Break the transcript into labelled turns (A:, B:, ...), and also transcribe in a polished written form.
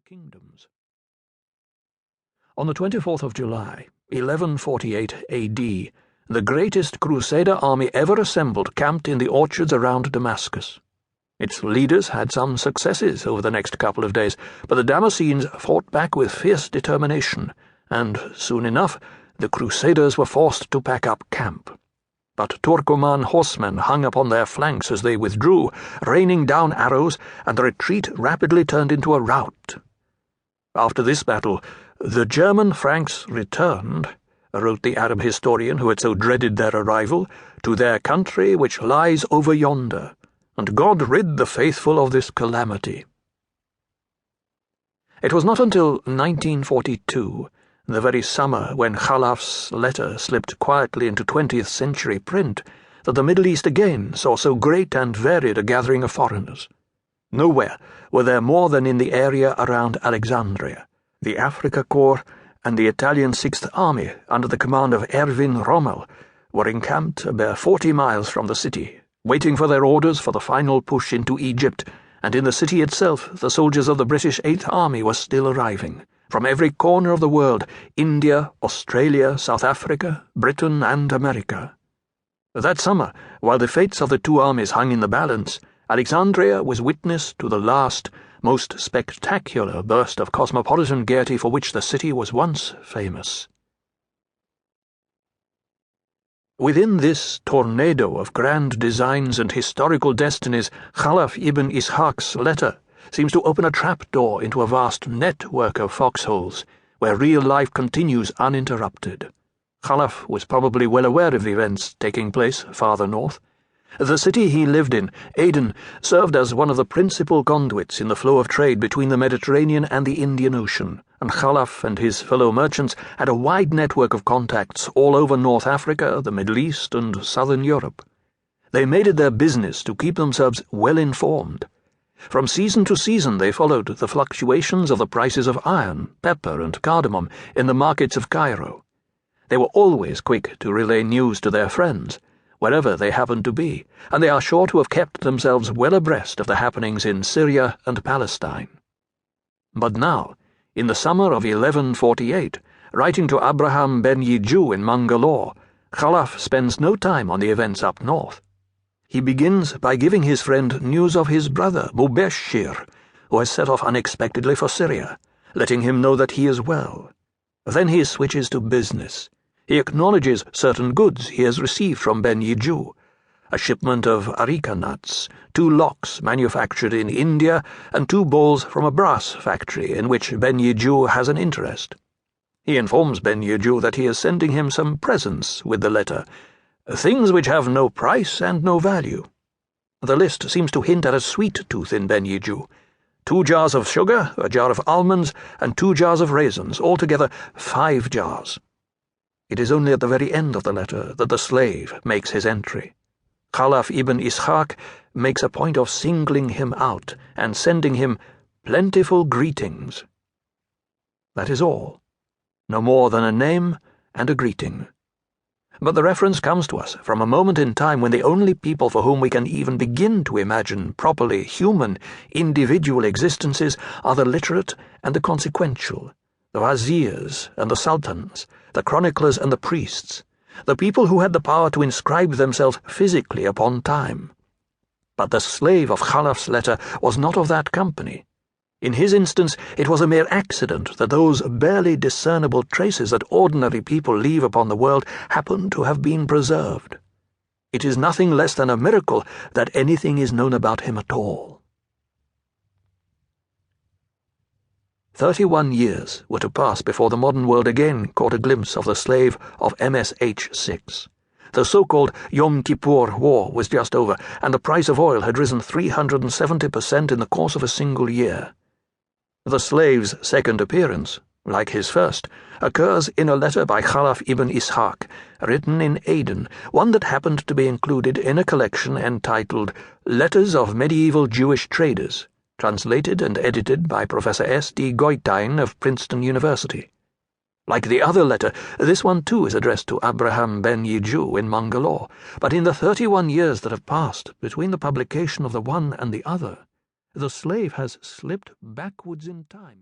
A: kingdoms. On the 24th of July, 1148 AD, the greatest Crusader army ever assembled camped in the orchards around Damascus. Its leaders had some successes over the next couple of days, but the Damascenes fought back with fierce determination, and soon enough the Crusaders were forced to pack up camp. But Turkoman horsemen hung upon their flanks as they withdrew, raining down arrows, and the retreat rapidly turned into a rout. After this battle, the German Franks returned, wrote the Arab historian who had so dreaded their arrival, to their country which lies over yonder, and God rid the faithful of this calamity. It was not until 1942, the very summer when Khalaf's letter slipped quietly into 20th-century print, that the Middle East again saw so great and varied a gathering of foreigners. Nowhere were there more than in the area around Alexandria. The Africa Corps and the Italian Sixth Army, under the command of Erwin Rommel, were encamped a bare 40 miles from the city, waiting for their orders for the final push into Egypt, and in the city itself the soldiers of the British Eighth Army were still arriving. From every corner of the world, India, Australia, South Africa, Britain, and America. That summer, while the fates of the two armies hung in the balance, Alexandria was witness to the last, most spectacular burst of cosmopolitan gaiety for which the city was once famous. Within this tornado of grand designs and historical destinies, Khalaf ibn Ishaq's letter seems to open a trapdoor into a vast network of foxholes, where real life continues uninterrupted. Khalaf was probably well aware of the events taking place farther north. The city he lived in, Aden, served as one of the principal conduits in the flow of trade between the Mediterranean and the Indian Ocean, and Khalaf and his fellow merchants had a wide network of contacts all over North Africa, the Middle East, and southern Europe. They made it their business to keep themselves well informed. From season to season they followed the fluctuations of the prices of iron, pepper, and cardamom in the markets of Cairo. They were always quick to relay news to their friends, wherever they happened to be, and they are sure to have kept themselves well abreast of the happenings in Syria and Palestine. But now, in the summer of 1148, writing to Abraham ben Yiju in Mangalore, Khalaf spends no time on the events up north. He begins by giving his friend news of his brother, Mubashir, who has set off unexpectedly for Syria, letting him know that he is well. Then he switches to business. He acknowledges certain goods he has received from Ben Yiju, a shipment of areca nuts, 2 locks manufactured in India, and 2 bowls from a brass factory in which Ben Yiju has an interest. He informs Ben Yiju that he is sending him some presents with the letter, things which have no price and no value. The list seems to hint at a sweet tooth in Ben Yiju. 2 jars of sugar, a jar of almonds, and 2 jars of raisins, altogether 5 jars. It is only at the very end of the letter that the slave makes his entry. Khalaf ibn Ishaq makes a point of singling him out and sending him plentiful greetings. That is all. No more than a name and a greeting. But the reference comes to us from a moment in time when the only people for whom we can even begin to imagine properly human, individual existences are the literate and the consequential, the wazirs and the sultans, the chroniclers and the priests, the people who had the power to inscribe themselves physically upon time. But the slave of Khalaf's letter was not of that company. In his instance, it was a mere accident that those barely discernible traces that ordinary people leave upon the world happened to have been preserved. It is nothing less than a miracle that anything is known about him at all. 31 years were to pass before the modern world again caught a glimpse of the slave of MSH6. The so-called Yom Kippur War was just over, and the price of oil had risen 370% in the course of a single year. The slave's second appearance, like his first, occurs in a letter by Khalaf ibn Ishaq, written in Aden, one that happened to be included in a collection entitled Letters of Medieval Jewish Traders, translated and edited by Professor S.D. Goitein of Princeton University. Like the other letter, this one too is addressed to Abraham ben Yiju in Mangalore, but in the 31 years that have passed between the publication of the one and the other, the slave has slipped backwards in time.